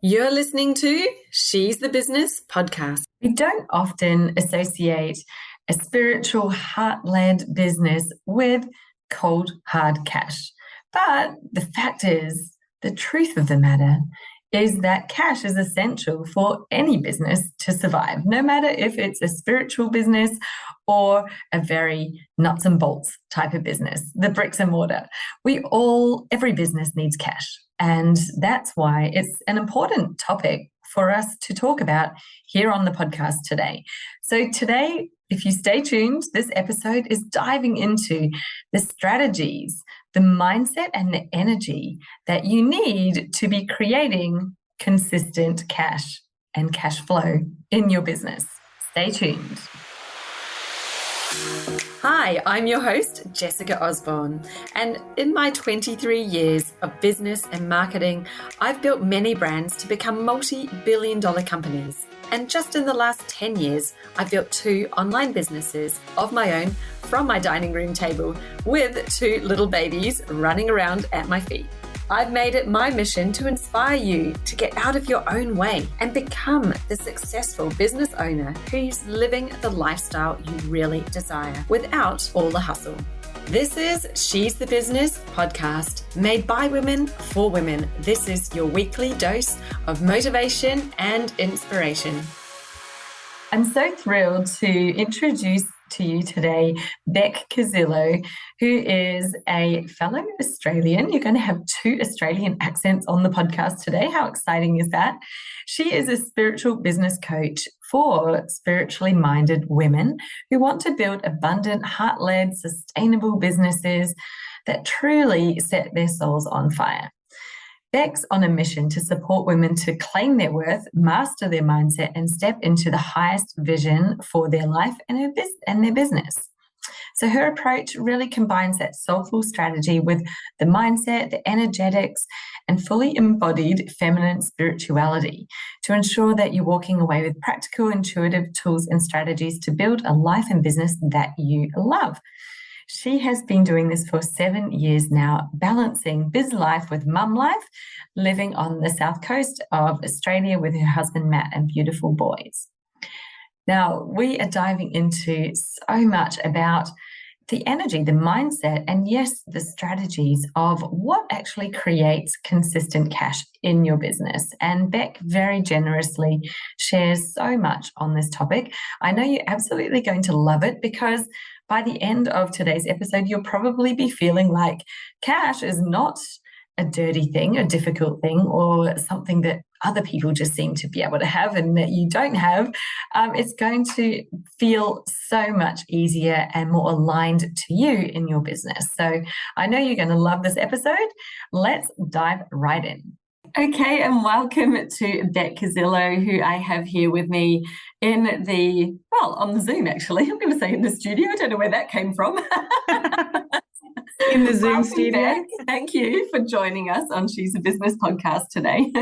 You're listening to She's the Business podcast. We don't often associate a spiritual, heart-led business with cold, hard cash. But the fact is, the truth of the matter is that cash is essential for any business to survive, no matter if it's a spiritual business or a very nuts and bolts type of business, the bricks and mortar. Every business needs cash. And that's why it's an important topic for us to talk about here on the podcast today. So today, if you stay tuned, this episode is diving into the strategies, the mindset, and the energy that you need to be creating consistent cash and cash flow in your business. Stay tuned. Hi, I'm your host, Jessica Osborne, and in my 23 years of business and marketing, I've built many brands to become multi-billion-dollar companies. And just in the last 10 years, I've built 2 online businesses of my own from my dining room table with 2 little babies running around at my feet. I've made it my mission to inspire you to get out of your own way and become the successful business owner who's living the lifestyle you really desire without all the hustle. This is She's the Business podcast, made by women for women. This is your weekly dose of motivation and inspiration. I'm so thrilled to introduce to you today Bec Cuzzillo, who is a fellow Australian. You're going to have 2 Australian accents on the podcast today. How exciting is that? She is a spiritual business coach for spiritually minded women who want to build abundant, heart-led, sustainable businesses that truly set their souls on fire. Bec's on a mission to support women to claim their worth, master their mindset, and step into the highest vision for their life and their business. So her approach really combines that soulful strategy with the mindset, the energetics, and fully embodied feminine spirituality to ensure that you're walking away with practical, intuitive tools and strategies to build a life and business that you love. She has been doing this for 7 years now, balancing biz life with mum life, living on the south coast of Australia with her husband, Matt, and beautiful boys. Now, we are diving into so much about the energy, the mindset, and yes, the strategies of what actually creates consistent cash in your business. And Bec very generously shares so much on this topic. I know you're absolutely going to love it because by the end of today's episode, you'll probably be feeling like cash is not a dirty thing, a difficult thing, or something that other people just seem to be able to have and that you don't have. It's going to feel so much easier and more aligned to you in your business. So I know you're going to love this episode. Let's dive right in. Okay, and welcome to Bec Cuzzillo, who I have here with me on the Zoom, actually. I'm going to say in the studio. I don't know where that came from. In the Zoom studio. Bec. Thank you for joining us on She's a Business podcast today.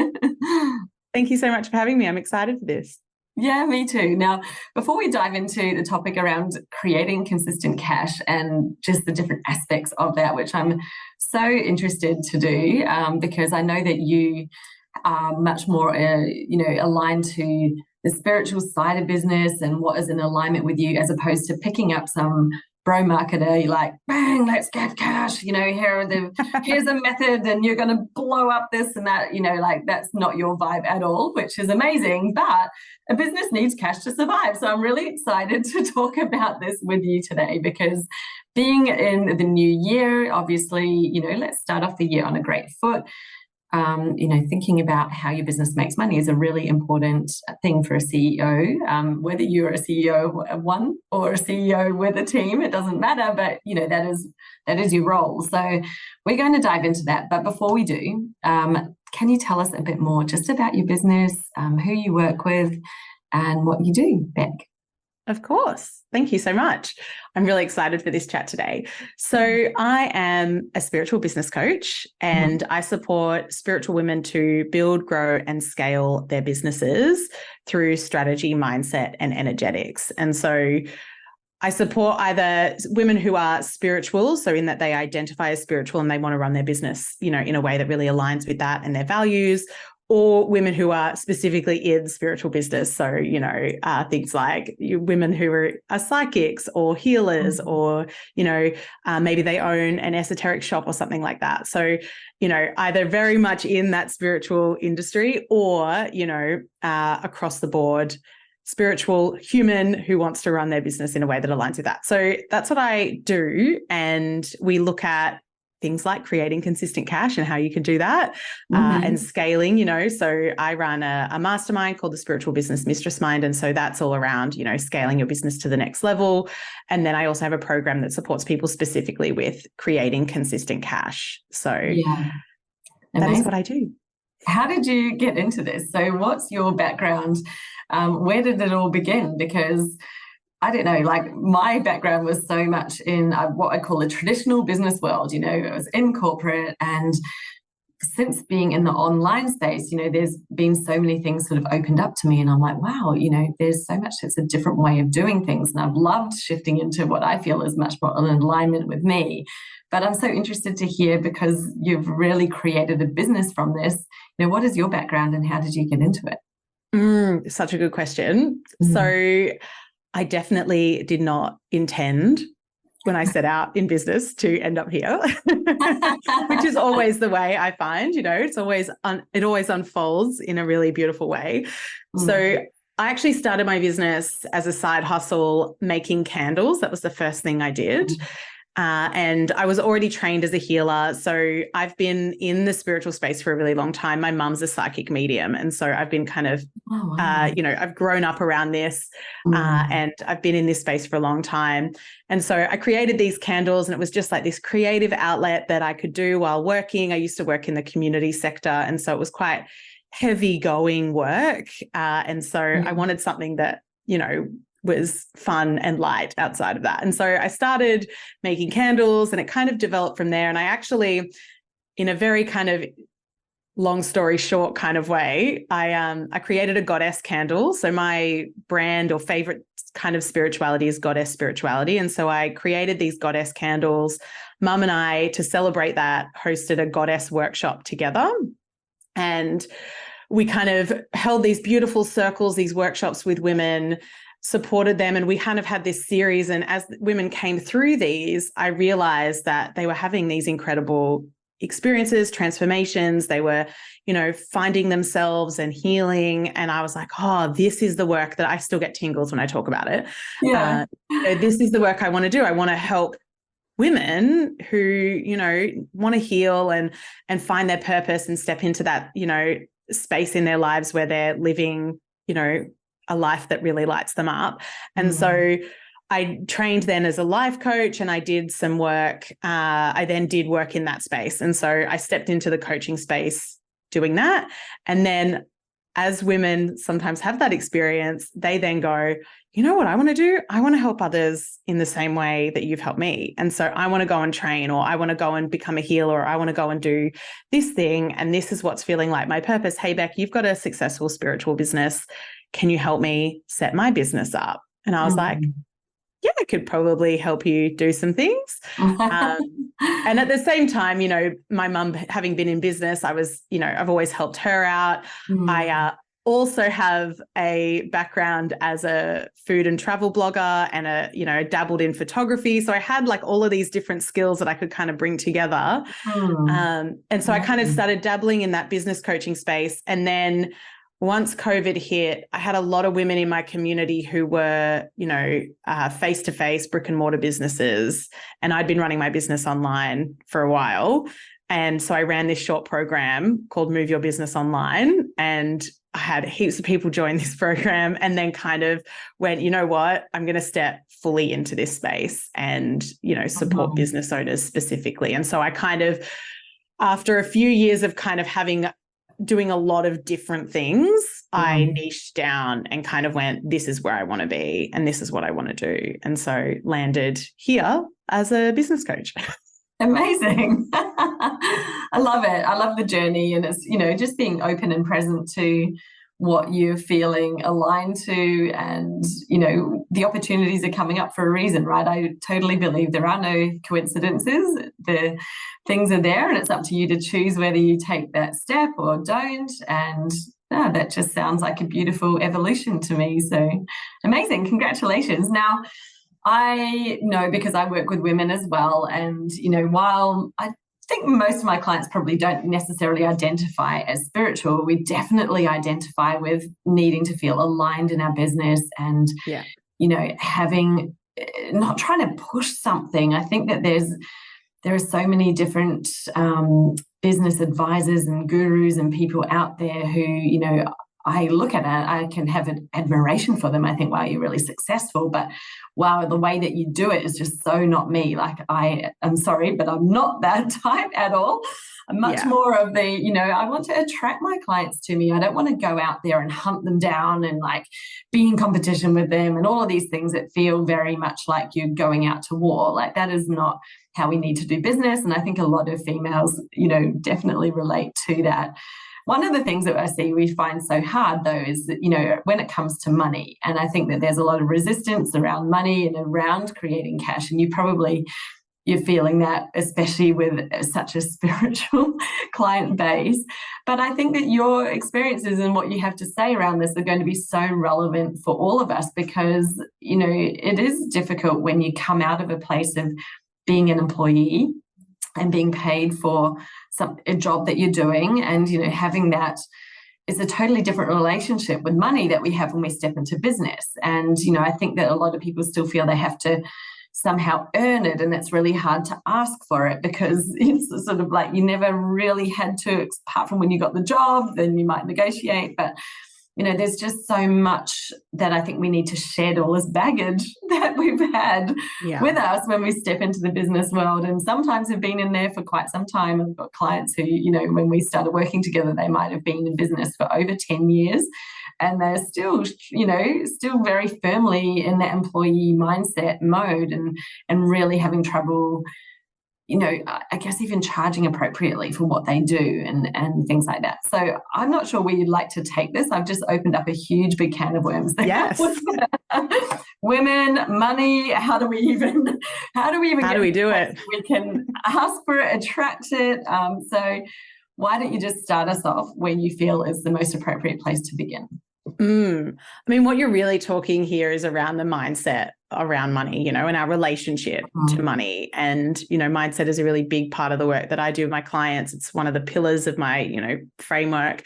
Thank you so much for having me. I'm excited for this. Yeah, me too. Now, before we dive into the topic around creating consistent cash and just the different aspects of that, which I'm so interested to do, because I know that you are much more, aligned to the spiritual side of business and what is in alignment with you, as opposed to picking up some bro marketer, like, bang, let's get cash, here's a method and you're going to blow up this and that, that's not your vibe at all, which is amazing. But a business needs cash to survive. So I'm really excited to talk about this with you today, because being in the new year, obviously, let's start off the year on a great foot. Thinking about how your business makes money is a really important thing for a CEO. Whether you're a CEO of one or a CEO with a team, it doesn't matter, but that is your role. So we're going to dive into that. But before we do, can you tell us a bit more just about your business, who you work with, and what you do, Bec? Of course. Thank you so much. I'm really excited for this chat today. So I am a spiritual business coach, and I support spiritual women to build, grow, and scale their businesses through strategy, mindset, and energetics. And so I support either women who are spiritual, so in that they identify as spiritual and they want to run their business, in a way that really aligns with that and their values, or women who are specifically in spiritual business. So, things like women who are psychics or healers, or, maybe they own an esoteric shop or something like that. So, either very much in that spiritual industry or, across the board, spiritual human who wants to run their business in a way that aligns with that. So that's what I do. And we look at things like creating consistent cash and how you can do that, and scaling, So I run a mastermind called the Spiritual Business Mistress Mind. And so that's all around, scaling your business to the next level. And then I also have a program that supports people specifically with creating consistent cash. So that is what I do. How did you get into this? So what's your background? Where did it all begin? Because I don't know, like my background was so much in what I call the traditional business world. I was in corporate, and since being in the online space, there's been so many things sort of opened up to me, and I'm like, wow, there's so much, it's a different way of doing things. And I've loved shifting into what I feel is much more in alignment with me. But I'm so interested to hear, because you've really created a business from this, what is your background and how did you get into it? Such a good question. So I definitely did not intend when I set out in business to end up here, which is always the way I find, it's always, it always unfolds in a really beautiful way. So I actually started my business as a side hustle making candles. That was the first thing I did. And I was already trained as a healer. So I've been in the spiritual space for a really long time. My mum's a psychic medium. And so I've been kind of, I've grown up around this, and I've been in this space for a long time. And so I created these candles, and it was just like this creative outlet that I could do while working. I used to work in the community sector. And so it was quite heavy going work. And so I wanted something that, was fun and light outside of that. And so I started making candles, and it kind of developed from there. And I actually, in a very kind of long story short kind of way, I created a goddess candle. So my brand or favorite kind of spirituality is goddess spirituality. And so I created these goddess candles. Mum and I, to celebrate that, hosted a goddess workshop together. And we kind of held these beautiful circles, these workshops with women, supported them, and we kind of had this series. And as women came through these, I realized that they were having these incredible experiences, transformations. They were, finding themselves and healing. And I was like, oh, this is the work that I still get tingles when I talk about it. Yeah. This is the work I want to do. I want to help women who, want to heal and find their purpose and step into that, space in their lives where they're living, a life that really lights them up. And so I trained then as a life coach, and I did some work. I then did work in that space. And so I stepped into the coaching space doing that. And then as women sometimes have that experience, they then go, you know what I want to do? I want to help others in the same way that you've helped me. And so I want to go and train, or I want to go and become a healer, or I want to go and do this thing. And this is what's feeling like my purpose. Hey, Bec, you've got a successful spiritual business. Can you help me set my business up? And I was like, yeah, I could probably help you do some things. And at the same time, my mum, having been in business, I was, I've always helped her out. I also have a background as a food and travel blogger, and dabbled in photography. So I had like all of these different skills that I could kind of bring together. And so I kind of started dabbling in that business coaching space. And then once COVID hit, I had a lot of women in my community who were, face-to-face brick and mortar businesses. And I'd been running my business online for a while. And so I ran this short program called Move Your Business Online. And I had heaps of people join this program, and then kind of went, you know what, I'm going to step fully into this space and, support business owners specifically. And so I kind of, after a few years of kind of doing a lot of different things, I niched down and kind of went, this is where I want to be and this is what I want to do. And so landed here as a business coach. Amazing. I love it. I love the journey. And it's, just being open and present to what you're feeling aligned to, and the opportunities are coming up for a reason, right? I totally believe there are no coincidences. The things are there, and it's up to you to choose whether you take that step or don't. And that just sounds like a beautiful evolution to me. So amazing. Congratulations. Now, I know, because I work with women as well, and while I think most of my clients probably don't necessarily identify as spiritual, we definitely identify with needing to feel aligned in our business, and having, not trying to push something. I think that there are so many different business advisors and gurus and people out there who, I look at it, I can have an admiration for them. I think, wow, you're really successful, but wow, the way that you do it is just so not me. Like, I'm sorry, but I'm not that type at all. I'm much more of the, I want to attract my clients to me. I don't want to go out there and hunt them down and like be in competition with them and all of these things that feel very much like you're going out to war. Like, that is not how we need to do business. And I think a lot of females, definitely relate to that. One of the things that I see we find so hard, though, is that, when it comes to money, and I think that there's a lot of resistance around money and around creating cash, and you're feeling that, especially with such a spiritual client base. But I think that your experiences and what you have to say around this are going to be so relevant for all of us, because, it is difficult when you come out of a place of being an employee and being paid for a job that you're doing, and having that is a totally different relationship with money that we have when we step into business. And I think that a lot of people still feel they have to somehow earn it, and it's really hard to ask for it, because it's sort of like you never really had to, apart from when you got the job, then you might negotiate. But there's just so much that I think we need to shed, all this baggage that we've had with us when we step into the business world. And sometimes have been in there for quite some time. I've got clients who, when we started working together, they might have been in business for over 10 years. And they're still, still very firmly in that employee mindset mode, and really having trouble, I guess even charging appropriately for what they do, and things like that. So I'm not sure where you'd like to take this. I've just opened up a huge big can of worms there. Yes. Women, money, how do we do it? We can ask for it, attract it. So why don't you just start us off where you feel is the most appropriate place to begin? I mean, what you're really talking here is around the mindset around money, and our relationship to money. And, mindset is a really big part of the work that I do with my clients. It's one of the pillars of my, framework,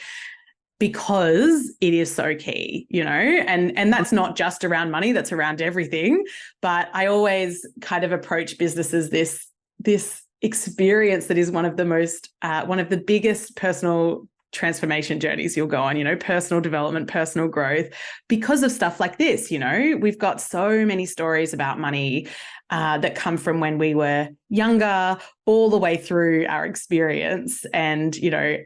because it is so key, and that's not just around money, that's around everything. But I always kind of approach businesses this experience that is one of the biggest personal transformation journeys you'll go on, personal development, personal growth, because of stuff like this. We've got so many stories about money that come from when we were younger, all the way through our experience, and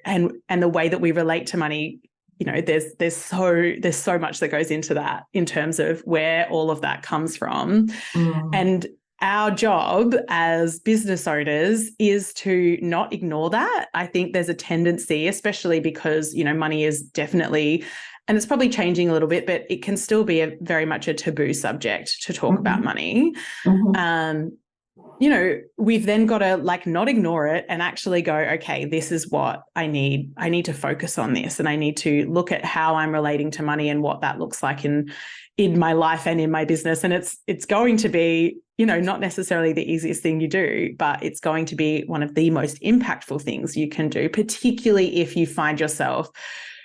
and the way that we relate to money. There's so much that goes into that in terms of where all of that comes from. And our job as business owners is to not ignore that. I think there's a tendency, especially because, money is definitely, and it's probably changing a little bit, but it can still be very much a taboo subject to talk about money. We've then got to not ignore it and actually go, okay, this is what I need. I need to focus on this, and I need to look at how I'm relating to money and what that looks like in my life and in my business. And it's going to be, not necessarily the easiest thing you do, but it's going to be one of the most impactful things you can do, particularly if you find yourself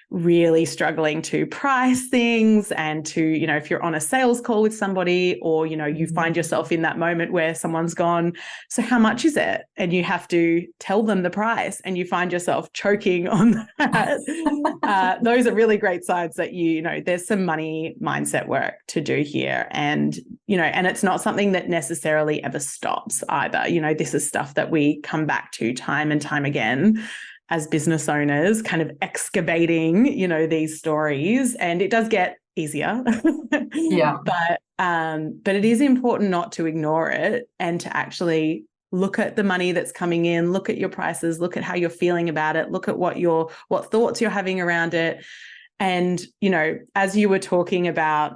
really struggling to price things, and to, if you're on a sales call with somebody, or, you find yourself in that moment where someone's gone, so how much is it? And you have to tell them the price, and you find yourself choking on that. Those are really great signs that, there's some money mindset work to do here. And, and it's not something that necessarily ever stops either. This is stuff that we come back to time and time again as business owners, kind of excavating, these stories, and it does get easier. But it is important not to ignore it, and to actually look at the money that's coming in, look at your prices, look at how you're feeling about it, look at what thoughts you're having around it, And, as you were talking about,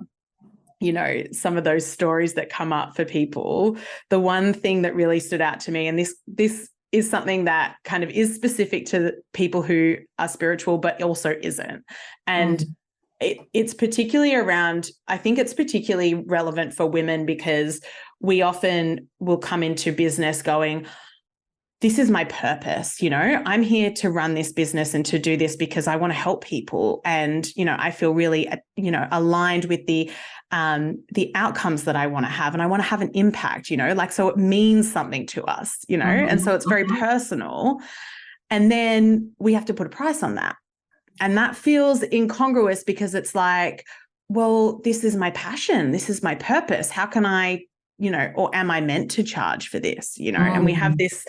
some of those stories that come up for people, the one thing that really stood out to me, and this is something that kind of is specific to people who are spiritual, but also isn't. And it's particularly around, I think it's particularly relevant for women, because we often will come into business going, this is my purpose. I'm here to run this business and to do this because I want to help people. And, I feel really, aligned with the outcomes that I want to have, and I want to have an impact, so it means something to us, and so it's very personal. And then we have to put a price on that. And that feels incongruous, because it's like, well, this is my passion. This is my purpose. How can I, or am I meant to charge for this? And we have this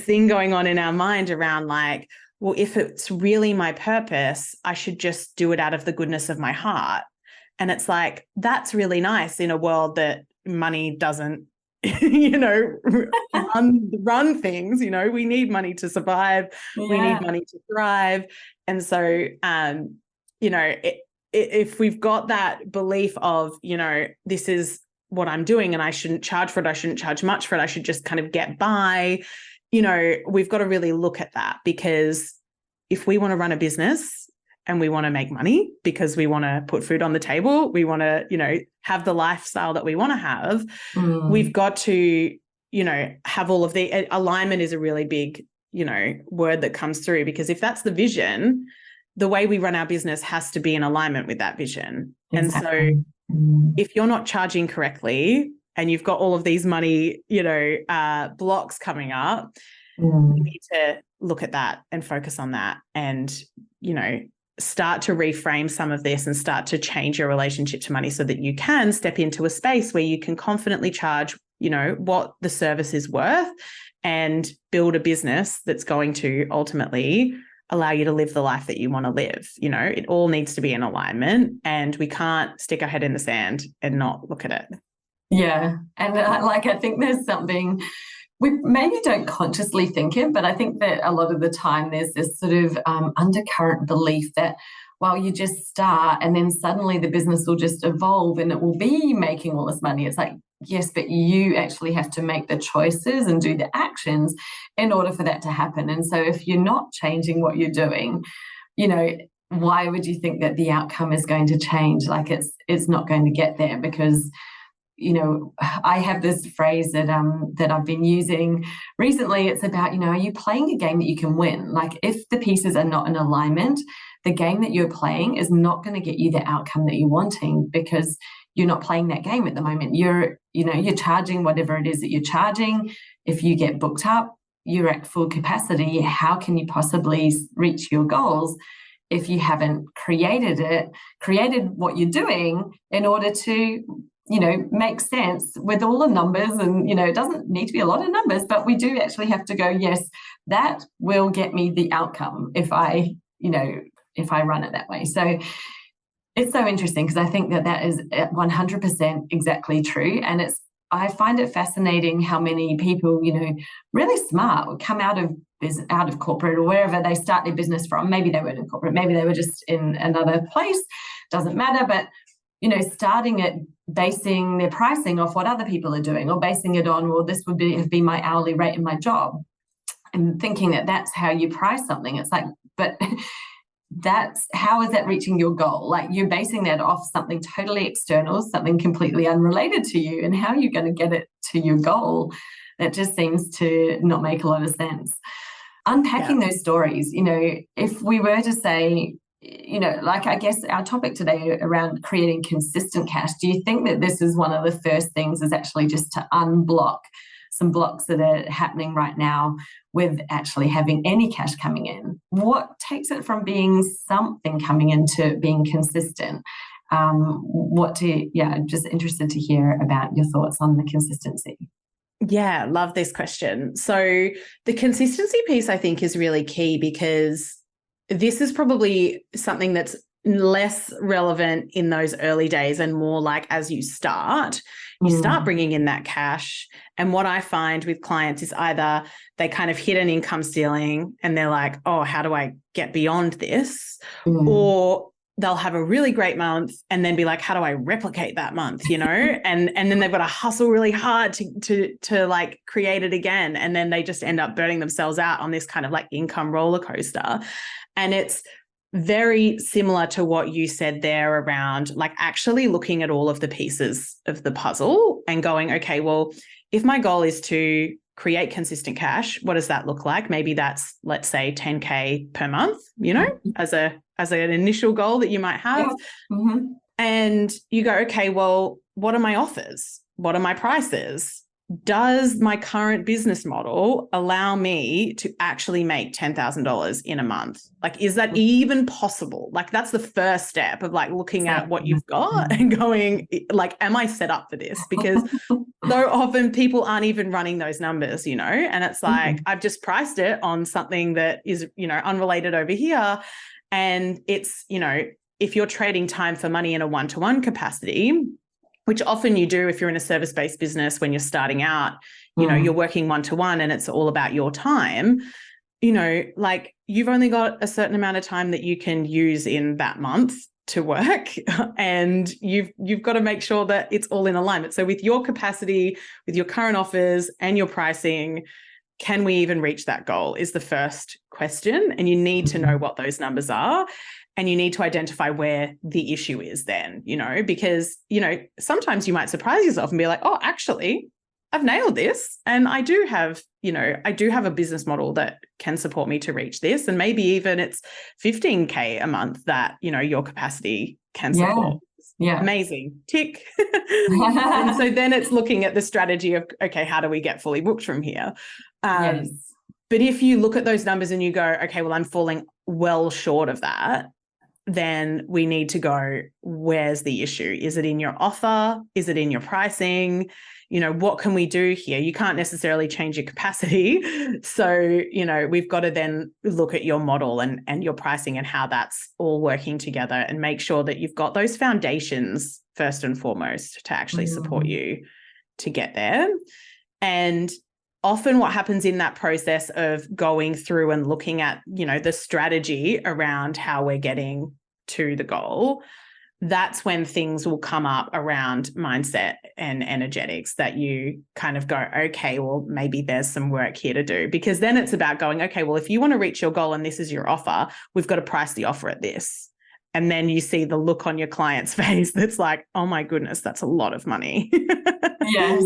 thing going on in our mind around like, well, if it's really my purpose, I should just do it out of the goodness of my heart. And it's like, that's really nice in a world that money doesn't, run things. We need money to survive. Yeah. We need money to thrive. And so, if we've got that belief of, this is what I'm doing and I shouldn't charge for it, I shouldn't charge much for it, I should just kind of get by, we've got to really look at that, because if we want to run a business and we want to make money because we want to put food on the table, we want to, have the lifestyle that we want to have, we've got to, have all of the alignment is a really big, word that comes through, because if that's the vision, the way we run our business has to be in alignment with that vision. Exactly. And so if you're not charging correctly and you've got all of these money, blocks coming up, you need to look at that and focus on that and, start to reframe some of this and start to change your relationship to money so that you can step into a space where you can confidently charge, what the service is worth and build a business that's going to ultimately allow you to live the life that you want to live. It all needs to be in alignment, and we can't stick our head in the sand and not look at it. Yeah. And I think there's something, we maybe don't consciously think it, but I think that a lot of the time there's this sort of undercurrent belief that, well, you just start and then suddenly the business will just evolve and it will be making all this money. It's like, yes, but you actually have to make the choices and do the actions in order for that to happen. And so if you're not changing what you're doing, why would you think that the outcome is going to change? Like it's not going to get there, because I have this phrase that I've been using recently. It's about, are you playing a game that you can win? Like if the pieces are not in alignment, the game that you're playing is not going to get you the outcome that you're wanting, because you're not playing that game at the moment. You're charging whatever it is that you're charging. If you get booked up, you're at full capacity. How can you possibly reach your goals if you haven't created what you're doing in order to make sense with all the numbers? And, it doesn't need to be a lot of numbers, but we do actually have to go, yes, that will get me the outcome if I run it that way. So it's so interesting, because I think that is 100% exactly true. And I find it fascinating how many people, really smart, come out of corporate or wherever they start their business from. Maybe they weren't in corporate, maybe they were just in another place, doesn't matter. But, starting it, basing their pricing off what other people are doing, or basing it on, well, this would have been my hourly rate in my job, and thinking that that's how you price something. It's like, but how is that reaching your goal? Like you're basing that off something totally external, something completely unrelated to you, and how are you going to get it to your goal? That just seems to not make a lot of sense. Unpacking those stories, if we were to say, I guess our topic today around creating consistent cash, do you think that this is one of the first things, is actually just to unblock some blocks that are happening right now with actually having any cash coming in? What takes it from being something coming in to being consistent? I'm just interested to hear about your thoughts on the consistency. Yeah, love this question. So the consistency piece, I think, is really key, because this is probably something that's less relevant in those early days and more like as you start bringing in that cash. And what I find with clients is either they kind of hit an income ceiling and they're like, oh, how do I get beyond this? Or they'll have a really great month and then be like, how do I replicate that month, you know? And then they've got to hustle really hard to like create it again. And then they just end up burning themselves out on this kind of like income roller coaster. And it's very similar to what you said there around like actually looking at all of the pieces of the puzzle and going, okay, well, if my goal is to create consistent cash, what does that look like? Maybe that's, let's say, 10K per month, you know, as an initial goal that you might have. Yeah. Mm-hmm. And you go, okay, well, what are my offers? What are my prices? Does my current business model allow me to actually make $10,000 in a month? Like, is that even possible? Like, that's the first step of like looking at what you've got and going, like, am I set up for this? Because so often people aren't even running those numbers, you know, and it's like, I've just priced it on something that is, you know, unrelated over here. And it's, you know, if you're trading time for money in a one-to-one capacity, which often you do if you're in a service-based business when you're starting out, you know, you're working one-to-one and it's all about your time, you know, like you've only got a certain amount of time that you can use in that month to work, and you've got to make sure that it's all in alignment. So with your capacity, with your current offers and your pricing, can we even reach that goal is the first question. And you need to know what those numbers are. And you need to identify where the issue is then, you know, because, you know, sometimes you might surprise yourself and be like, oh, actually, I've nailed this. And I do have, you know, a business model that can support me to reach this. And maybe even it's 15K a month that, you know, your capacity can support. Yeah. Amazing. Tick. And so then it's looking at the strategy of, okay, how do we get fully booked from here? Yes. But if you look at those numbers and you go, okay, well, I'm falling well short of that, then we need to go, where's the issue? Is it in your offer? Is it in your pricing? You know, what can we do here? You can't necessarily change your capacity. So, you know, we've got to then look at your model and your pricing and how that's all working together and make sure that you've got those foundations first and foremost to actually support you to get there. And often what happens in that process of going through and looking at, you know, the strategy around how we're getting to the goal, that's when things will come up around mindset and energetics that you kind of go, okay, well, maybe there's some work here to do, because then it's about going, okay, well, if you want to reach your goal and this is your offer, we've got to price the offer at this. And then you see the look on your client's face that's like, oh my goodness, that's a lot of money. Yes.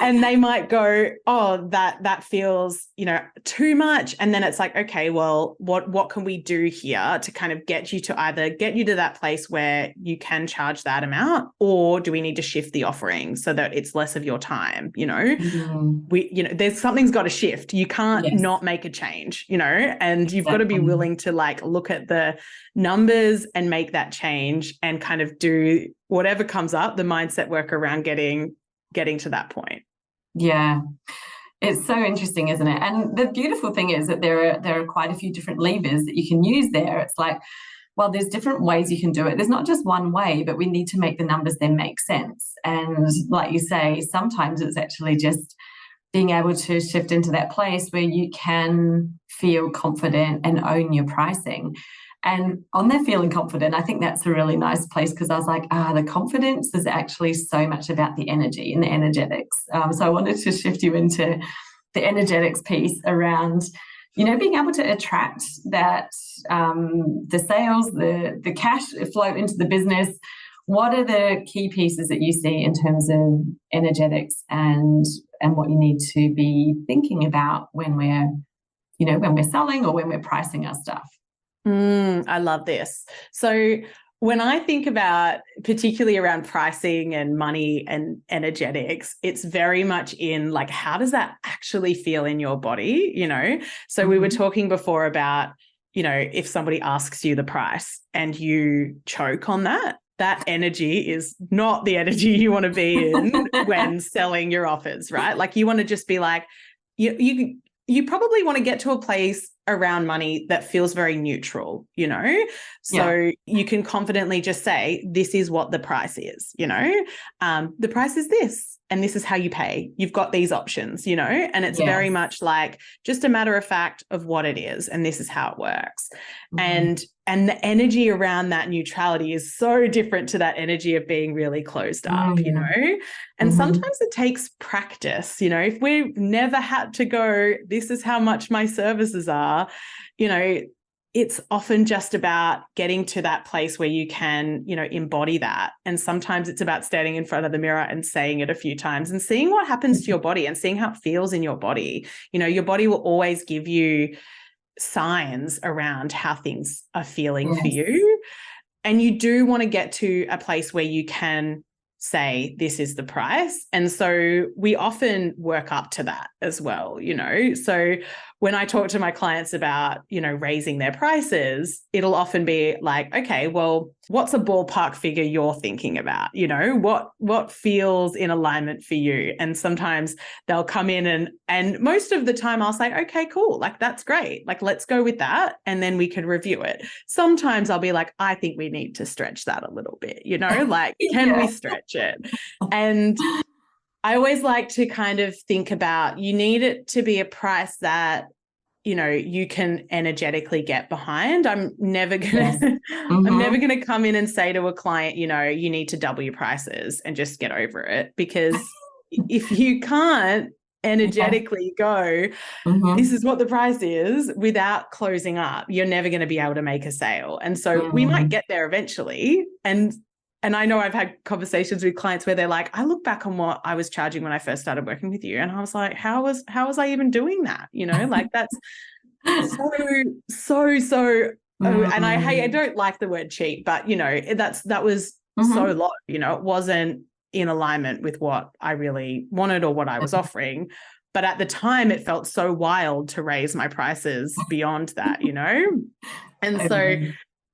And they might go, oh, that feels, you know, too much. And then it's like, okay, well, what can we do here to kind of get you to either get you to that place where you can charge that amount, or do we need to shift the offering so that it's less of your time? You know, there's something's got to shift. You can't not make a change, you know, and you've got to be willing to like look at the numbers and make that change and kind of do whatever comes up, the mindset work around getting to that point. Yeah. It's so interesting, isn't it? And the beautiful thing is that there are quite a few different levers that you can use there. It's like, well, there's different ways you can do it. There's not just one way, but we need to make the numbers then make sense. And like you say, sometimes it's actually just being able to shift into that place where you can feel confident and own your pricing. And on that feeling confident, I think that's a really nice place, because I was like, the confidence is actually so much about the energy and the energetics. So I wanted to shift you into the energetics piece around, you know, being able to attract that, the sales, the cash flow into the business. What are the key pieces that you see in terms of energetics and what you need to be thinking about when we're selling or when we're pricing our stuff? I love this. So when I think about particularly around pricing and money and energetics, it's very much in like, how does that actually feel in your body? You know, so we were talking before about, you know, if somebody asks you the price and you choke on that energy is not the energy you want to be in when selling your offers, right? Like you want to just be like, you probably want to get to a place around money that feels very neutral, you know? So you can confidently just say, this is what the price is, you know? The price is this, and this is how you pay. You've got these options, you know? And it's very much like just a matter of fact of what it is, and this is how it works. And the energy around that neutrality is so different to that energy of being really closed up, you know? And sometimes it takes practice, you know? If we've never had to go, this is how much my services are, you know, it's often just about getting to that place where you can, you know, embody that. And sometimes it's about standing in front of the mirror and saying it a few times and seeing what happens to your body and seeing how it feels in your body. You know, your body will always give you signs around how things are feeling for you. And you do want to get to a place where you can say, this is the price. And so we often work up to that as well, you know. So when I talk to my clients about, you know, raising their prices, it'll often be like, okay, well, what's a ballpark figure you're thinking about? You know, what feels in alignment for you? And sometimes they'll come in and most of the time I'll say, okay, cool. Like, that's great. Like, let's go with that. And then we can review it. Sometimes I'll be like, I think we need to stretch that a little bit, you know, like, can we stretch it? And I always like to kind of think about, you need it to be a price that, you know, you can energetically get behind. I'm never going to, I'm never going to come in and say to a client, you know, you need to double your prices and just get over it. Because if you can't energetically go, this is what the price is without closing up, you're never going to be able to make a sale. And so we might get there eventually. And I know I've had conversations with clients where they're like, I look back on what I was charging when I first started working with you. And I was like, how was I even doing that? You know, like, that's so, and I don't like the word cheap, but you know, that was so low, you know, it wasn't in alignment with what I really wanted or what I was offering. But at the time it felt so wild to raise my prices beyond that, you know? And so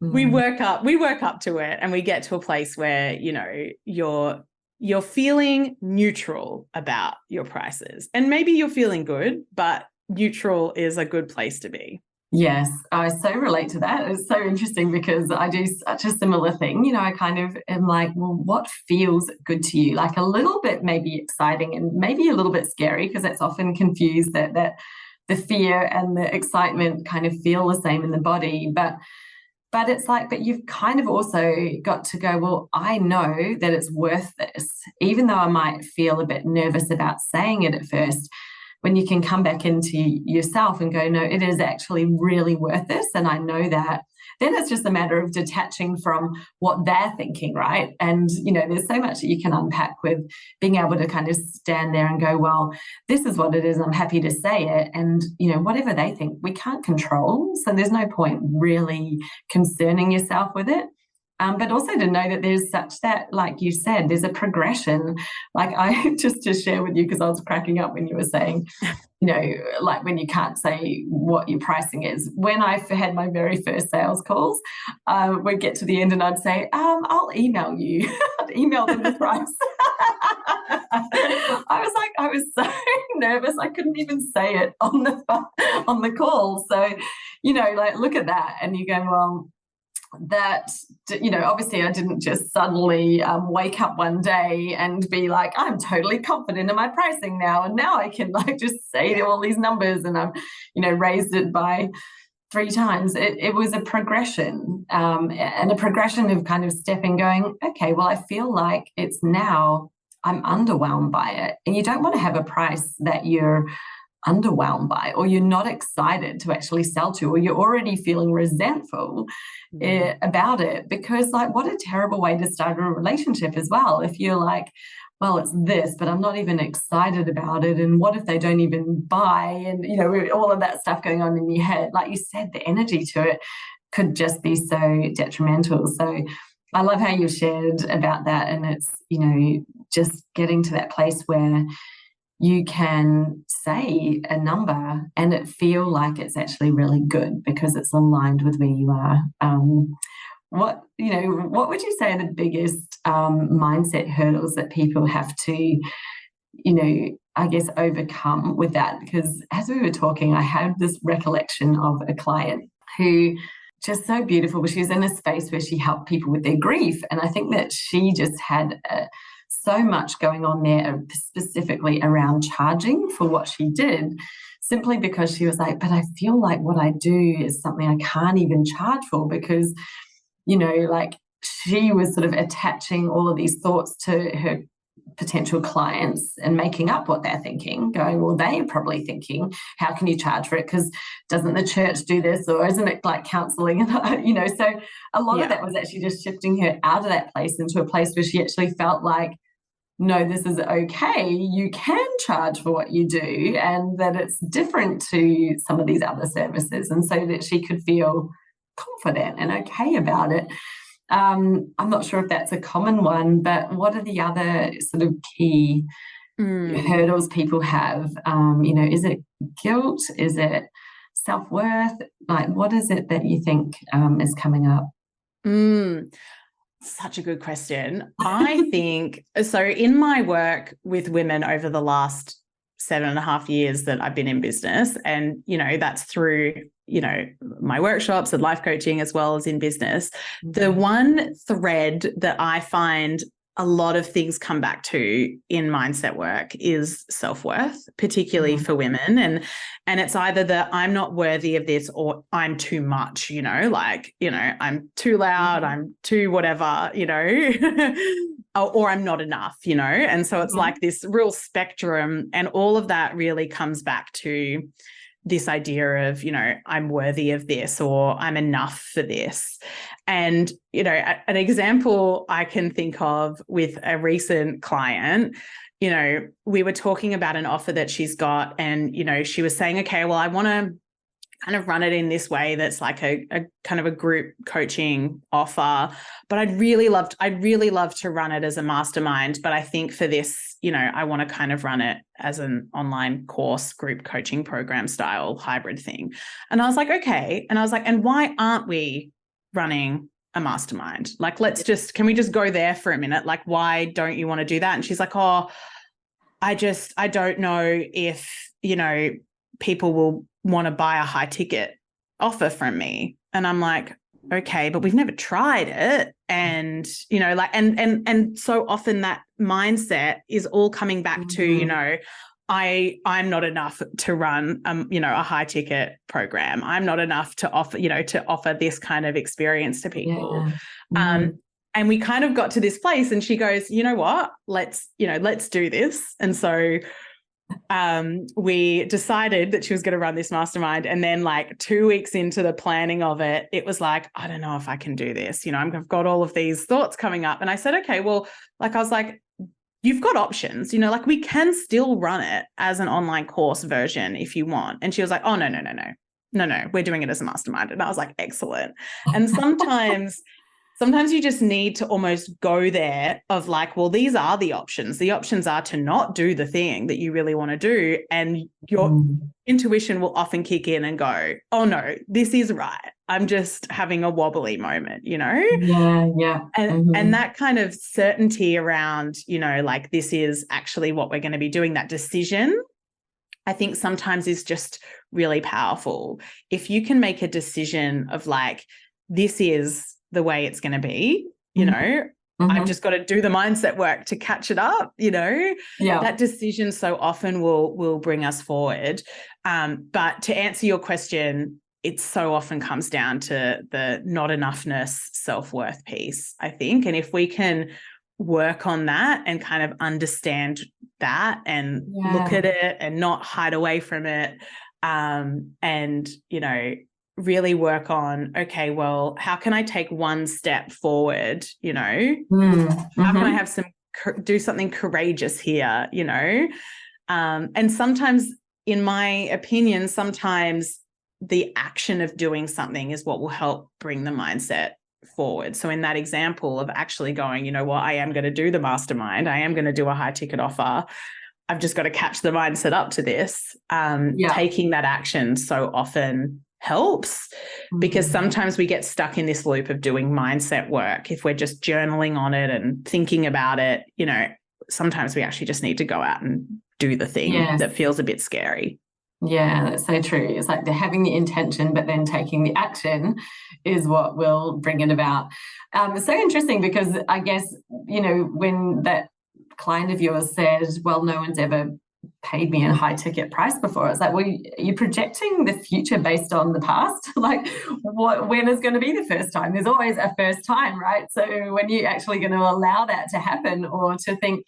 we work up to it, and we get to a place where, you know, you're feeling neutral about your prices, and maybe you're feeling good, but neutral is a good place to be. Yes, I so relate to that. It's so interesting because I do such a similar thing. You know, I kind of am like, well, what feels good to you? Like a little bit maybe exciting and maybe a little bit scary, because it's often confused that the fear and the excitement kind of feel the same in the body. But it's like, but you've kind of also got to go, well, I know that it's worth this, even though I might feel a bit nervous about saying it at first. When you can come back into yourself and go, no, it is actually really worth this, and I know that, then it's just a matter of detaching from what they're thinking, right? And, you know, there's so much that you can unpack with being able to kind of stand there and go, well, this is what it is. I'm happy to say it. And, you know, whatever they think, we can't control. So there's no point really concerning yourself with it. But also to know that there's such that, like you said, there's a progression. Like I just to share with you, because I was cracking up when you were saying, you know, like when you can't say what your pricing is. When I had my very first sales calls, we'd get to the end and I'd say, I'll email you. I'd email them the price. I was so nervous. I couldn't even say it on the call. So, you know, like, look at that. And you go, well, that, you know, obviously I didn't just suddenly wake up one day and be like, I'm totally confident in my pricing now, and now I can like just say all these numbers, and I've, you know, raised it by 3 times. It was a progression, and a progression of kind of stepping, going, okay, well, I feel like it's now I'm underwhelmed by it. And you don't want to have a price that you're underwhelmed by, or you're not excited to actually sell to, or you're already feeling resentful about it, because like, what a terrible way to start a relationship as well. If you're like, well, it's this, but I'm not even excited about it, and what if they don't even buy, and you know, all of that stuff going on in your head. Like you said, the energy to it could just be so detrimental. So I love how you shared about that, and it's, you know, just getting to that place where you can say a number and it feel like it's actually really good because it's aligned with where you are. What would you say are the biggest mindset hurdles that people have to, you know, I guess, overcome with that? Because as we were talking, I had this recollection of a client who just so beautiful, but she was in a space where she helped people with their grief. And I think that she just had so much going on there, specifically around charging for what she did, simply because she was like, but I feel like what I do is something I can't even charge for, because, you know, like she was sort of attaching all of these thoughts to her potential clients and making up what they're thinking, going, well, they're probably thinking, how can you charge for it? Because doesn't the church do this? Or isn't it like counseling? And, you know, so a lot of that was actually just shifting her out of that place into a place where she actually felt like, no, this is okay. You can charge for what you do, and that it's different to some of these other services. And so that she could feel confident and okay about it. I'm not sure if that's a common one, but what are the other sort of key hurdles people have? You know, is it guilt? Is it self-worth? Like, what is it that you think is coming up? Such a good question. I think, so in my work with women over the last 7.5 years that I've been in business, and, you know, that's through, you know, my workshops and life coaching as well as in business, the one thread that I find a lot of things come back to in mindset work is self-worth, particularly for women. And it's either that I'm not worthy of this, or I'm too much, you know, like, you know, I'm too loud, I'm too whatever, you know, or I'm not enough, you know. And so it's like this real spectrum, and all of that really comes back to this idea of, you know, I'm worthy of this, or I'm enough for this. And, you know, an example I can think of with a recent client, you know, we were talking about an offer that she's got, and, you know, she was saying, okay, well, I want to kind of run it in this way that's like a kind of a group coaching offer, but I'd really love to run it as a mastermind. But I think for this, you know, I want to kind of run it as an online course, group coaching program style hybrid thing. And I was like, okay. And I was like, and why aren't we running a mastermind? Like, can we just go there for a minute? Like, why don't you want to do that? And she's like, oh, I don't know if, you know, people will want to buy a high ticket offer from me. And I'm like, okay, but we've never tried it. And, you know, like, and so often that mindset is all coming back to, you know, I'm not enough to run, you know, a high ticket program. I'm not enough to offer this kind of experience to people. And we kind of got to this place, and she goes, you know what, let's do this. And so we decided that she was going to run this mastermind. And then like 2 weeks into the planning of it, it was like, I don't know if I can do this. You know, I've got all of these thoughts coming up. And I said, okay, well, like, I was like, you've got options, you know, like we can still run it as an online course version if you want. And she was like, oh, no, we're doing it as a mastermind. And I was like, excellent. And sometimes you just need to almost go there of like, well, these are the options. The options are to not do the thing that you really want to do. And your intuition will often kick in and go, oh no, this is right. I'm just having a wobbly moment, you know? Yeah. And that kind of certainty around, you know, like this is actually what we're going to be doing, that decision, I think sometimes is just really powerful. If you can make a decision of like, this is the way it's going to be, you know, I've just got to do the mindset work to catch it up, you know, that decision so often will bring us forward. But to answer your question, it so often comes down to the not enoughness, self-worth piece, I think. And if we can work on that and kind of understand that and look at it and not hide away from it, and, you know, really work on, okay, well, how can I take one step forward, you know? How can I do something courageous here, you know? And sometimes, in my opinion, sometimes the action of doing something is what will help bring the mindset forward. So in that example of actually going, you know what, I am going to do the mastermind, I am going to do a high ticket offer, I've just got to catch the mindset up to this. Taking that action so often helps, because sometimes we get stuck in this loop of doing mindset work. If we're just journaling on it and thinking about it, you know, sometimes we actually just need to go out and do the thing that feels a bit scary. Yeah, that's so true. It's like they're having the intention, but then taking the action is what will bring it about. It's so interesting because I guess, when that client of yours said, well, no one's ever paid me a high ticket price before, it's like, well, you're projecting the future based on the past. Like, when is going to be the first time? There's always a first time, right? So when you're actually going to allow that to happen, or to think,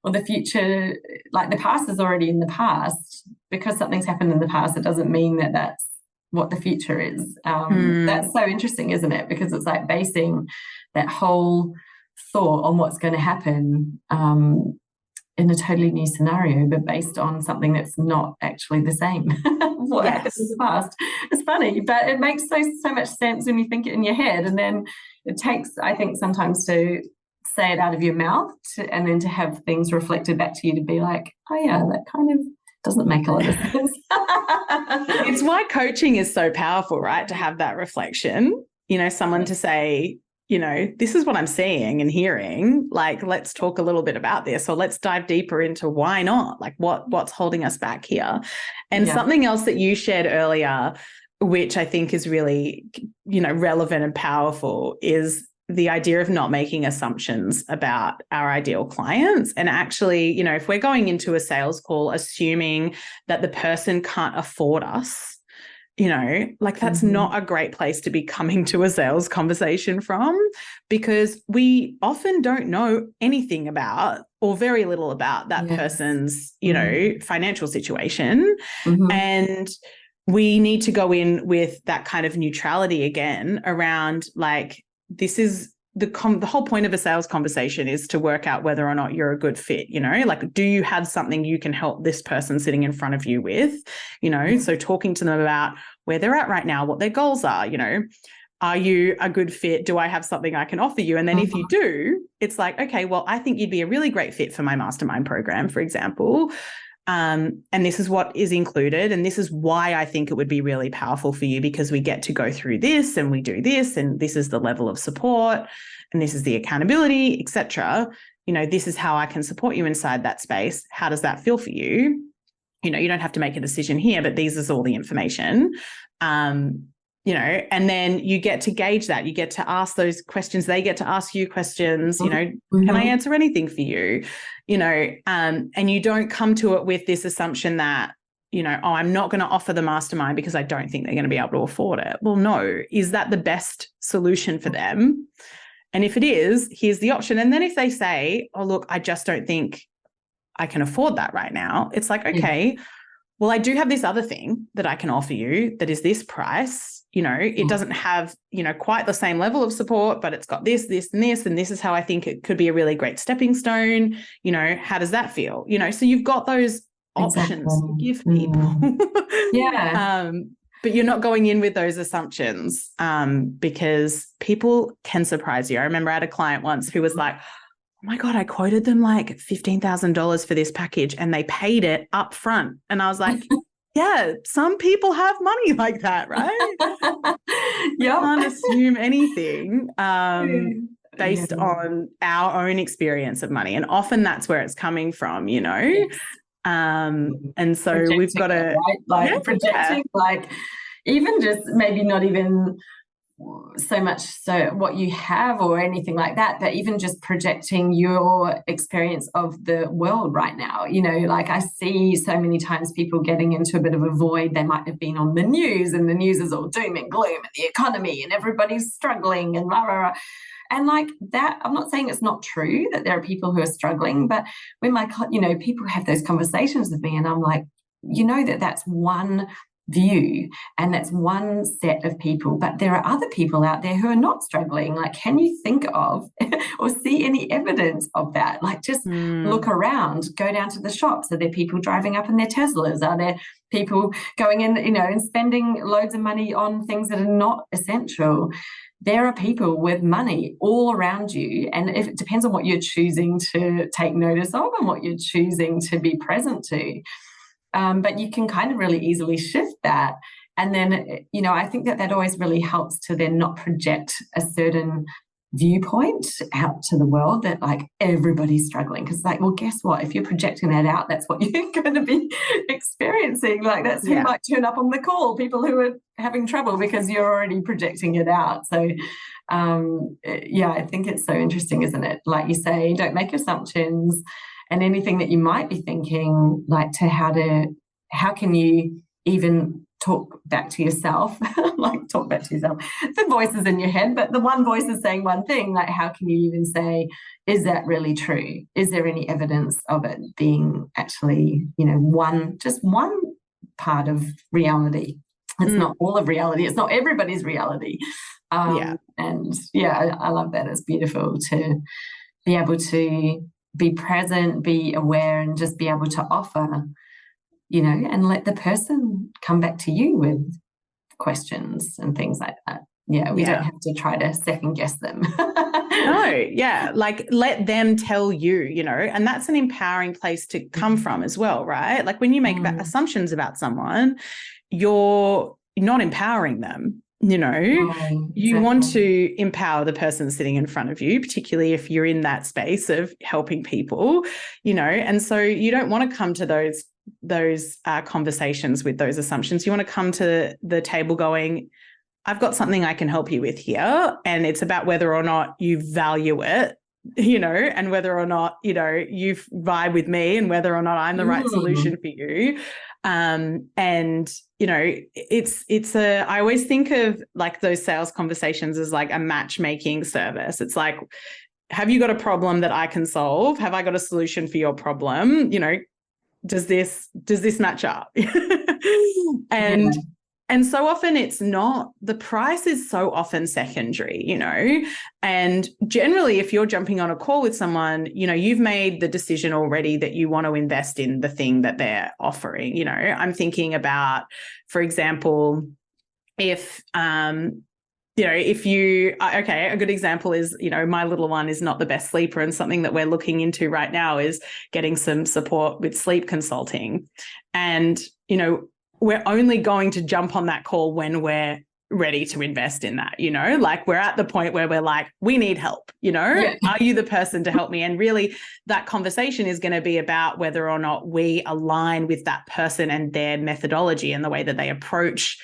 well, the future, like the past is already in the past. Because something's happened in the past, it doesn't mean that that's what the future is. That's so interesting, isn't it? Because it's like basing that whole thought on what's going to happen in a totally new scenario, but based on something that's not actually the same. What happened in the past. It's funny, but it makes so much sense when you think it in your head. And then it takes, I think, sometimes to say it out of your mouth and then to have things reflected back to you to be like, oh yeah, that kind of doesn't make a lot of sense. It's why coaching is so powerful, right? To have that reflection, someone to say, this is what I'm seeing and hearing, like, let's talk a little bit about this, or let's dive deeper into why not, like what's holding us back here. And something else that you shared earlier, which I think is really, relevant and powerful, is the idea of not making assumptions about our ideal clients. And actually, if we're going into a sales call, assuming that the person can't afford us, that's not a great place to be coming to a sales conversation from, because we often don't know anything about, or very little about, that person's, financial situation. And we need to go in with that kind of neutrality again around, like, this is the whole point of a sales conversation is to work out whether or not you're a good fit, like, do you have something you can help this person sitting in front of you with, so talking to them about where they're at right now, what their goals are, are you a good fit? Do I have something I can offer you? And then if you do, it's like, okay, well, I think you'd be a really great fit for my mastermind program, for example. And this is what is included. And this is why I think it would be really powerful for you, because we get to go through this and we do this, and this is the level of support, and this is the accountability, etc. This is how I can support you inside that space. How does that feel for you? You don't have to make a decision here, but these is all the information. And then you get to gauge that. You get to ask those questions. They get to ask you questions, can I answer anything for you? And you don't come to it with this assumption that, I'm not going to offer the mastermind because I don't think they're going to be able to afford it. Well, no. Is that the best solution for them? And if it is, here's the option. And then if they say, oh, look, I just don't think I can afford that right now, it's like, okay, well, I do have this other thing that I can offer you that is this price. It doesn't have, quite the same level of support, but it's got this, this, and this, and this is how I think it could be a really great stepping stone. How does that feel? So you've got those options to give people. But you're not going in with those assumptions because people can surprise you. I remember I had a client once who was like, oh my God, I quoted them like $15,000 for this package and they paid it up front. And I was like, yeah, some people have money like that, right? You can't assume anything based on our own experience of money. And often that's where it's coming from, Yes. And so projecting, we've got to... Right? Projecting, like, even just maybe not even so much so what you have or anything like that, but even just projecting your experience of the world right now. Like, I see so many times people getting into a bit of a void. They might have been on the news and the news is all doom and gloom and the economy and everybody's struggling and blah, blah, blah. And like that, I'm not saying it's not true that there are people who are struggling, but when people have those conversations with me and I'm like, that's one view and that's one set of people, but there are other people out there who are not struggling. Like, can you think of or see any evidence of that? Like, just look around, go down to the shops. Are there people driving up in their Teslas? Are there people going in, and spending loads of money on things that are not essential? There are people with money all around you, and it depends on what you're choosing to take notice of and what you're choosing to be present to. But you can kind of really easily shift that. And then, I think that always really helps to then not project a certain viewpoint out to the world that like everybody's struggling, because like, well, guess what, if you're projecting that out, that's what you're going to be experiencing. Like that's who might turn up on the call, people who are having trouble, because you're already projecting it out. So I think it's so interesting, isn't it? Like you say, don't make assumptions, and anything that you might be thinking, like how can you even talk back to yourself, the voices in your head, but the one voice is saying one thing, like how can you even say, is that really true? Is there any evidence of it being actually, just one part of reality? It's not all of reality. It's not everybody's reality. I love that. It's beautiful to be able to be present, be aware, and just be able to offer, and let the person come back to you with questions and things like that. We don't have to try to second guess them. Like let them tell you, and that's an empowering place to come from as well, right? Like when you make assumptions about someone, you're not empowering them. You want to empower the person sitting in front of you, particularly if you're in that space of helping people, and so you don't want to come to those conversations with those assumptions. You want to come to the table going, I've got something I can help you with here, and it's about whether or not you value it, and whether or not, you vibe with me, and whether or not I'm the right solution for you. I always think of like those sales conversations as like a matchmaking service. It's like, have you got a problem that I can solve? Have I got a solution for your problem? Does this match up? And so often it's not, the price is so often secondary, and generally if you're jumping on a call with someone, you've made the decision already that you want to invest in the thing that they're offering. I'm thinking about, for example, if a good example is, my little one is not the best sleeper, and something that we're looking into right now is getting some support with sleep consulting. And, we're only going to jump on that call when we're ready to invest in that, like we're at the point where we're like, we need help, Are you the person to help me? And really that conversation is going to be about whether or not we align with that person and their methodology and the way that they approach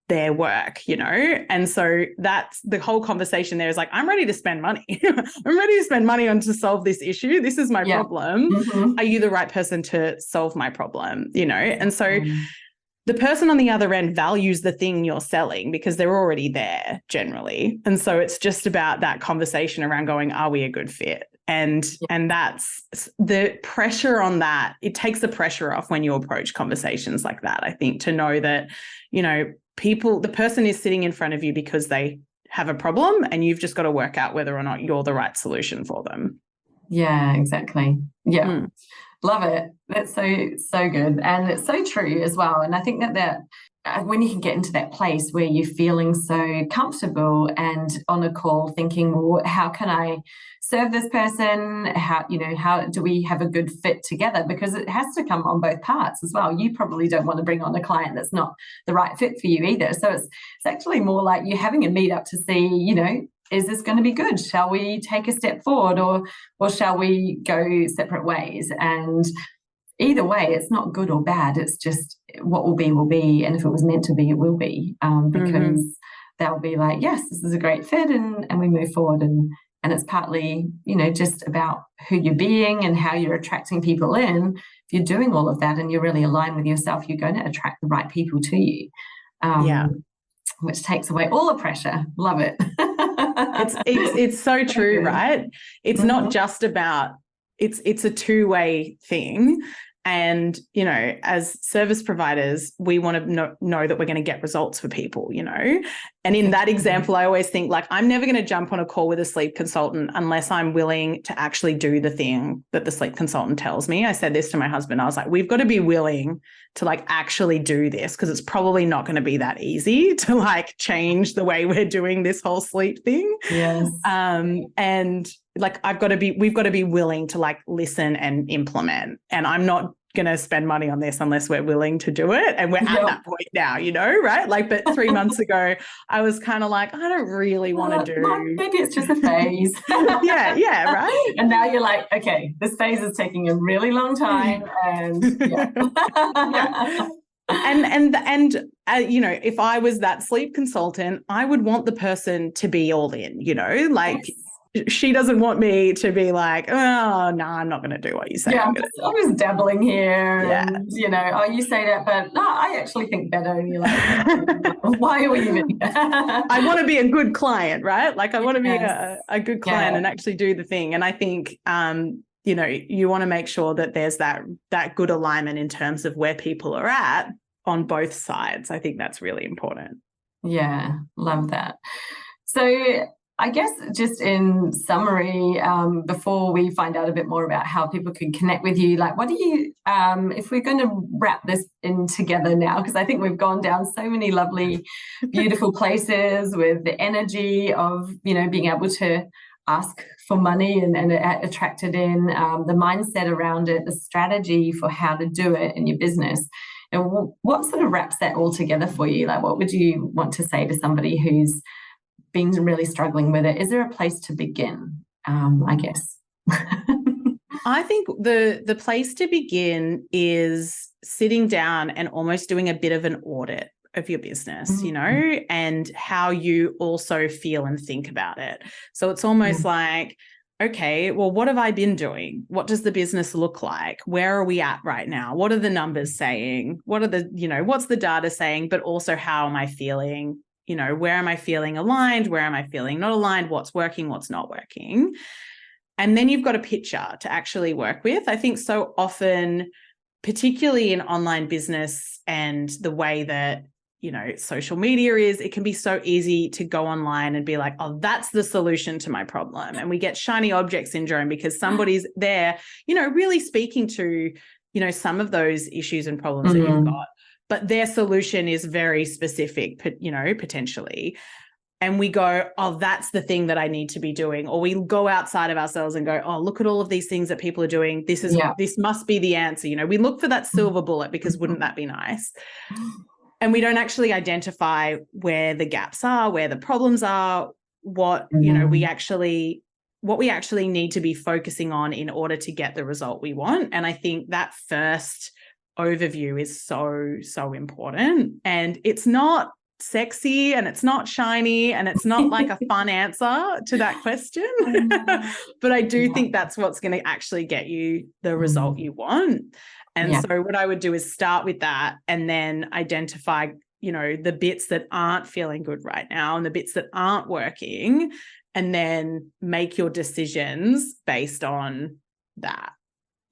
their work, and so that's the whole conversation there is like, I'm ready to spend money. I'm ready to spend money on to solve this issue. This is my problem. Are you the right person to solve my problem? And so the person on the other end values the thing you're selling because they're already there generally. And so it's just about that conversation around going, are we a good fit? And that's the pressure on that. It takes the pressure off when you approach conversations like that, I think, to know that, the person is sitting in front of you because they have a problem, and you've just got to work out whether or not you're the right solution for them. Yeah, exactly. Yeah. Love it. That's so good. And it's so true as well. And I think that when you can get into that place where you're feeling so comfortable and on a call thinking, well, how can I serve this person? How do we have a good fit together? Because it has to come on both parts as well. You probably don't want to bring on a client that's not the right fit for you either. So it's actually more like you're having a meetup to see, is this going to be good? Shall we take a step forward, or shall we go separate ways? And either way, it's not good or bad. It's just what will be. And if it was meant to be, it will be, because they'll be like, yes, this is a great fit, and we move forward. And it's partly, just about who you're being and how you're attracting people in. If you're doing all of that and you're really aligned with yourself, you're going to attract the right people to you. Which takes away all the pressure. Love it. It's so true, right? It's not just about, it's a two-way thing. And, as service providers, we want to know that we're going to get results for people, And in that example, I always think like, I'm never going to jump on a call with a sleep consultant unless I'm willing to actually do the thing that the sleep consultant tells me. I said this to my husband. I was like, we've got to be willing to like actually do this, because it's probably not going to be that easy to like change the way we're doing this whole sleep thing. Yes. And like we've got to be willing to like listen and implement. And I'm not going to spend money on this unless we're willing to do it. And we're at that point now, right? Like, but 3 months ago, I was kind of like, I don't really want to do. Maybe it's just a phase. yeah, right. And now you're like, okay, this phase is taking a really long time. And yeah. And if I was that sleep consultant, I would want the person to be all in, like. Yes. She doesn't want me to be like, oh, no, I'm not going to do what you say. Yeah, I'm just dabbling here. Yeah. And, you say that, but no, I actually think better. And you're like, why are we even here? I want to be a good client, right? Like I want to be a good client and actually do the thing. And I think, you want to make sure that there's that good alignment in terms of where people are at on both sides. I think that's really important. Yeah, love that. So I guess just in summary, before we find out a bit more about how people can connect with you, like what do you, if we're going to wrap this in together now, because I think we've gone down so many lovely, beautiful places with the energy of, being able to ask for money and attract it in, the mindset around it, the strategy for how to do it in your business. And what sort of wraps that all together for you? Like what would you want to say to somebody who's been really struggling with it? Is there a place to begin? I guess. I think the place to begin is sitting down and almost doing a bit of an audit of your business, and how you also feel and think about it. So it's almost like, okay, well, what have I been doing? What does the business look like? Where are we at right now? What are the numbers saying? What are the, what's the data saying? But also, how am I feeling? Where am I feeling aligned? Where am I feeling not aligned? What's working? What's not working? And then you've got a picture to actually work with. I think so often, particularly in online business and the way that, social media is, it can be so easy to go online and be like, oh, that's the solution to my problem. And we get shiny object syndrome because somebody's there, really speaking to, some of those issues and problems that you've got. But their solution is very specific, potentially. And we go, oh, that's the thing that I need to be doing. Or we go outside of ourselves and go, oh, look at all of these things that people are doing. This must be the answer. We look for that silver bullet because wouldn't that be nice? And we don't actually identify where the gaps are, where the problems are, what we actually need to be focusing on in order to get the result we want. And I think that first overview is so important. And it's not sexy and it's not shiny and it's not like a fun answer to that question. But I do think that's what's going to actually get you the result you want. And so what I would do is start with that and then identify, the bits that aren't feeling good right now and the bits that aren't working, and then make your decisions based on that.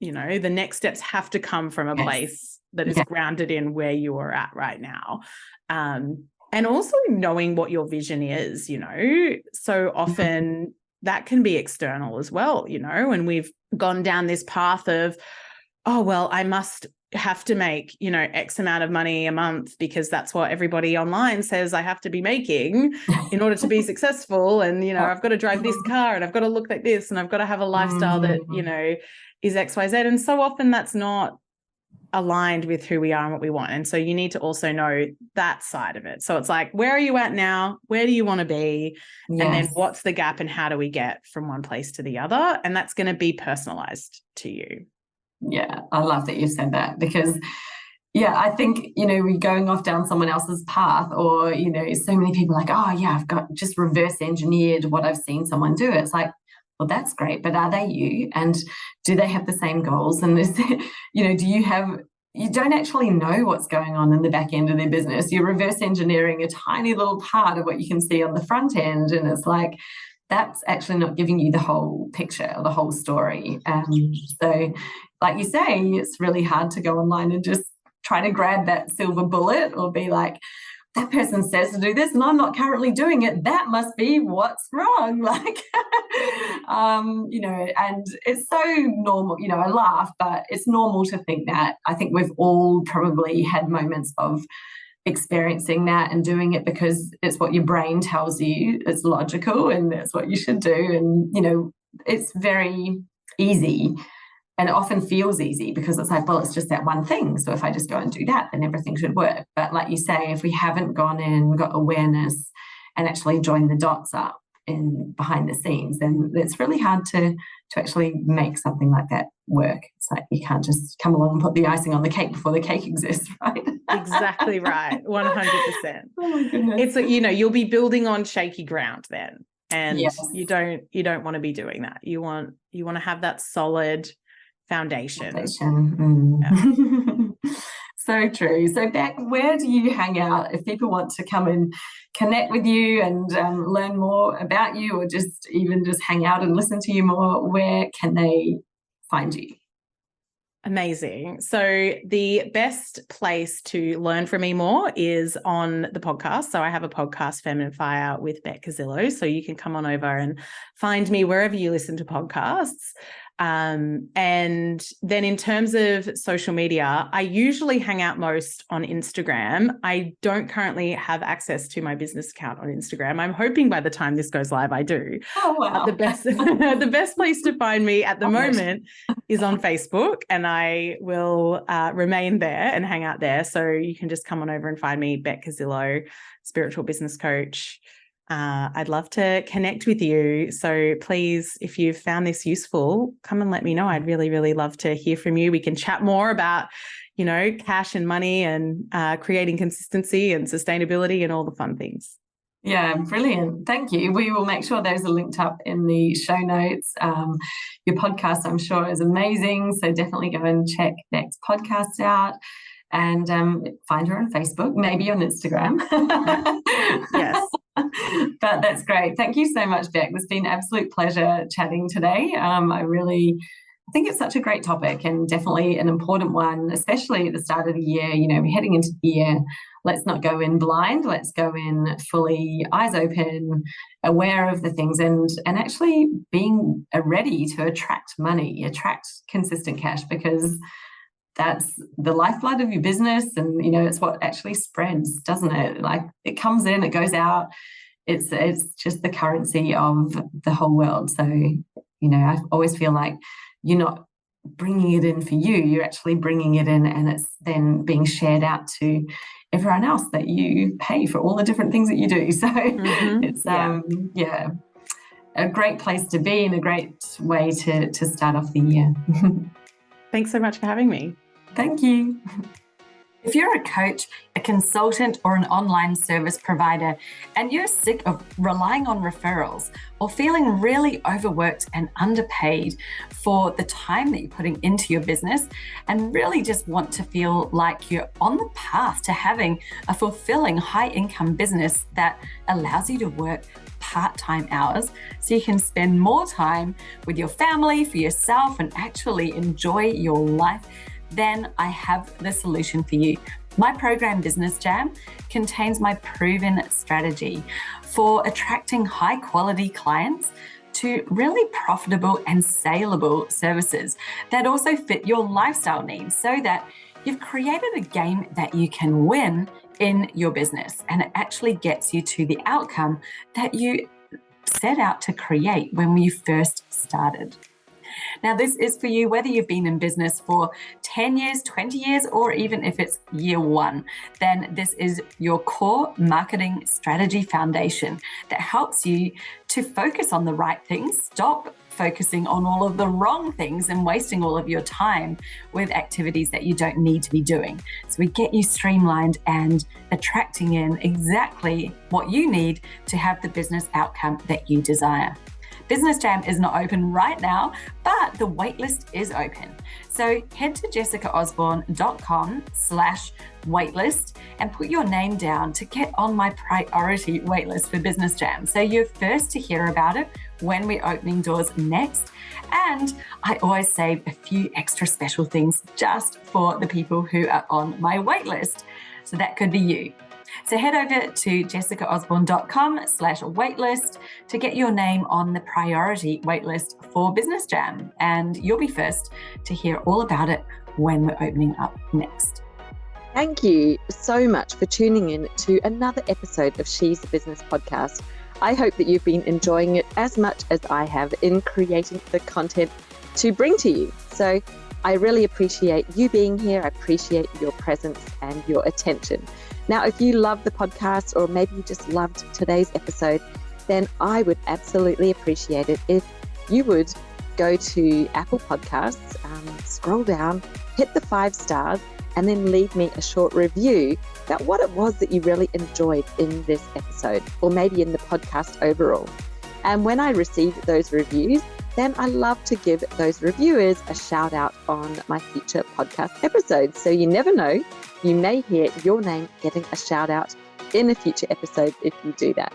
The next steps have to come from a place that is grounded in where you are at right now. And also knowing what your vision is, so often that can be external as well, and we've gone down this path of, oh, well, I must have to make, X amount of money a month because that's what everybody online says I have to be making in order to be successful. And, I've got to drive this car and I've got to look like this and I've got to have a lifestyle that, is XYZ. And so often that's not aligned with who we are and what we want. And so you need to also know that side of it. So it's like, where are you at now? Where do you want to be? Yes. And then what's the gap and how do we get from one place to the other? And that's going to be personalized to you. Yeah, I love that you said that because, I think, we're going off down someone else's path or, so many people are like, oh, yeah, I've got just reverse engineered what I've seen someone do. It's like, well, that's great, but are they you? And do they have the same goals? And is there, you don't actually know what's going on in the back end of their business. You're reverse engineering a tiny little part of what you can see on the front end. And it's like, that's actually not giving you the whole picture or the whole story. So like you say, it's really hard to go online and just try to grab that silver bullet or be like, that person says to do this and I'm not currently doing it. That must be what's wrong. Like, and it's so normal, I laugh, but it's normal to think that. I think we've all probably had moments of experiencing that and doing it because it's what your brain tells you it's logical and that's what you should do. And, it's very easy. And it often feels easy because it's like, well, it's just that one thing. So if I just go and do that, then everything should work. But like you say, if we haven't gone in, got awareness, and actually joined the dots up in behind the scenes, then it's really hard to actually make something like that work. It's like you can't just come along and put the icing on the cake before the cake exists, right? Exactly right. 100%. Oh my goodness. It's, you know, you'll be building on shaky ground then. And Yes. you don't want to be doing that. You want to have that solid foundation. Yeah. So true. So Bec, where do you hang out if people want to come and connect with you and learn more about you, or just hang out and listen to you more? Where can they find you? Amazing. So the best place to learn from me more is on the podcast. So I have a podcast, Feminine Fire with Bec Cuzzillo. So you can come on over and find me wherever you listen to podcasts. And then in terms of social media, I usually hang out most on Instagram. I don't currently have access to my business account on Instagram. I'm hoping by the time this goes live, I do. Oh, wow. The best place to find me at the moment is on Facebook, and I will remain there and hang out there. So you can just come on over and find me, Bec Cuzzillo, spiritual business coach. I'd love to connect with you. So please, if you've found this useful, come and let me know. I'd really, really love to hear from you. We can chat more about, you know, cash and money and creating consistency and sustainability and all the fun things. Yeah, brilliant. Thank you. We will make sure those are linked up in the show notes. Your podcast, I'm sure, is amazing. So definitely go and check Bec's podcast out. And find her on Facebook, maybe on Instagram. Yes. But that's great. Thank you so much, Bec. It's been an absolute pleasure chatting today. I think it's such a great topic and definitely an important one, especially at the start of the year. You know, we're heading into the year. Let's not go in blind. Let's go in fully eyes open, aware of the things, and actually being ready to attract money, attract consistent cash, because that's the lifeblood of your business. And, you know, it's what actually spreads, doesn't it? Like, it comes in, it goes out. It's just the currency of the whole world. So, you know, I always feel like you're not bringing it in for you. You're actually bringing it in, and it's then being shared out to everyone else that you pay for all the different things that you do. So it's, a great place to be and a great way to start off the year. Thanks so much for having me. Thank you. If you're a coach, a consultant, or an online service provider, and you're sick of relying on referrals or feeling really overworked and underpaid for the time that you're putting into your business, and really just want to feel like you're on the path to having a fulfilling high-income business that allows you to work part-time hours so you can spend more time with your family, for yourself, and actually enjoy your life, then I have the solution for you. My program, Business Jam, contains my proven strategy for attracting high-quality clients to really profitable and saleable services that also fit your lifestyle needs, so that you've created a game that you can win in your business, and it actually gets you to the outcome that you set out to create when you first started. Now, this is for you, whether you've been in business for 10 years, 20 years, or even if it's year one, then this is your core marketing strategy foundation that helps you to focus on the right things, stop focusing on all of the wrong things and wasting all of your time with activities that you don't need to be doing. So we get you streamlined and attracting in exactly what you need to have the business outcome that you desire. Business Jam is not open right now, but the waitlist is open. So head to jessicaosborne.com/waitlist and put your name down to get on my priority waitlist for Business Jam. So you're first to hear about it when we're opening doors next. And I always save a few extra special things just for the people who are on my waitlist. So that could be you. So head over to jessicaosborne.com/waitlist to get your name on the priority waitlist for Business Jam. And you'll be first to hear all about it when we're opening up next. Thank you so much for tuning in to another episode of She's a Business podcast. I hope that you've been enjoying it as much as I have in creating the content to bring to you. So I really appreciate you being here. I appreciate your presence and your attention. Now, if you love the podcast, or maybe you just loved today's episode, then I would absolutely appreciate it if you would go to Apple Podcasts, scroll down, hit the 5 stars, and then leave me a short review about what it was that you really enjoyed in this episode, or maybe in the podcast overall. And when I receive those reviews, then I love to give those reviewers a shout out on my future podcast episodes. So you never know, you may hear your name getting a shout out in a future episode if you do that.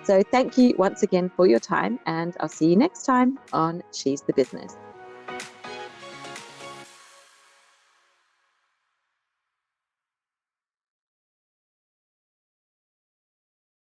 So thank you once again for your time, and I'll see you next time on She's the Business.